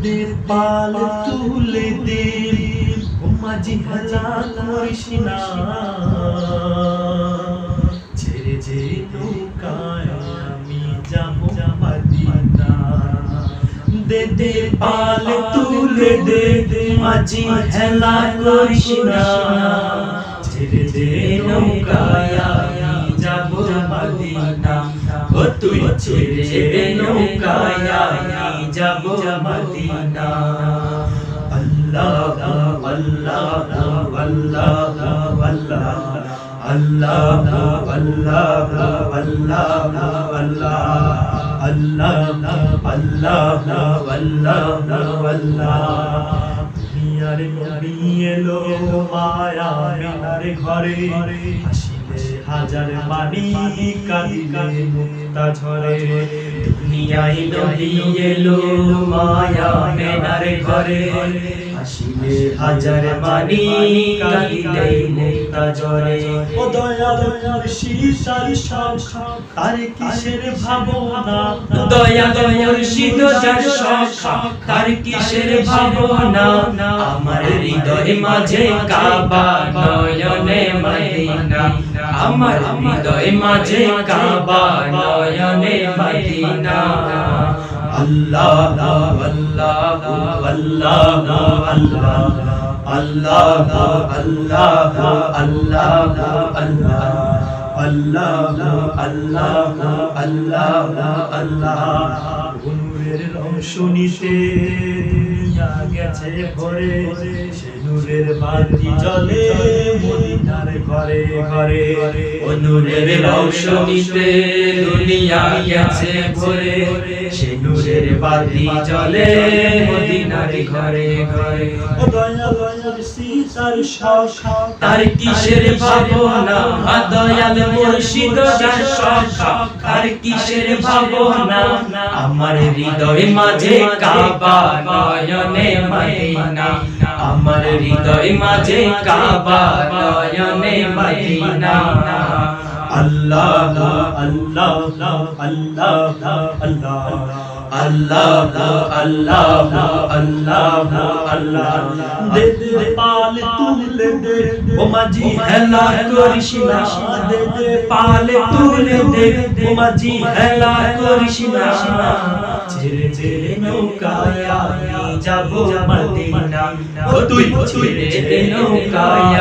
দে পাল তুলে দে ও মাঝি হেলা করিস না, ছেড়ে যে নৌকায় আমি যাব মদিনা। দে দে পাল তুলে দে মাঝি হেলা করিস না, ছেড়ে যে নৌকায় আমি যাব মদিনা। ও তুই ছেড়ে নৌকায় আমি যাব মদিনা। আল্লাহ আল্লাহ আল্লাহ আল্লাহ আল্লাহ আল্লাহ আল্লাহ আল্লাহ। দুনিয়ার নবী এলো মায়া মিনার ঘরে, হাসিলে হাজার বাণী কাঁদিলে মুক্তা ঝরে। দুনিয়ায় নবী এলো মায়া মিনার ঘরে, হাসিলে হাজার বাণী কাঁদিলে মুক্তা ঝরে। ও দয়াল মুর্শিদ শাখা তার কিসের ভাবনা, দয়াল মুর্শিদ শাখা তার কিসের ভাবনা। আমার হৃদয় মাঝে কাবা নয়নে মদিনা, আমার হৃদয় মাঝে কাবা নয়নে মদিনা। আল্লাহ আল্লাহ আল্লাহ আল্লাহ আল্লাহ আল্লাহ আল্লাহ আল্লাহ আল্লাহ। নূরের রংশ নিতে দুনিয়া গেছে ভরে, সে নূরের বাতি জ্বলে মদিনার ঘরে ঘরে। ও নূরের রংশ নিতে দুনিয়া গেছে ভরে, সে নূরের বাতি জ্বলে মদিনার ঘরে ঘরে। ও দয়াল মুর্শিদ শাখা তার কিসের ভাবনা, দয়াল মুর্শিদ শাখা তার কিসের ভাবনা। আমার হৃদয় মাঝে কাবা নয়নে মদিনা, আমার হৃদয় মাঝে কাবা নয়নে মদিনা। আল্লাহ আল্লাহ আল্লাহ আল্লাহ আল্লাহ আল্লাহ আল্লাহ। দে দে পাল তুলে দে ও মাঝি হেলা করিস না, দে দে পাল তুলে দে ও মাঝি হেলা করিস না। ছেড়ে ছেড়ে নৌকায় আমি যাব মদিনা, ও তুই ছেড়ে নৌকায়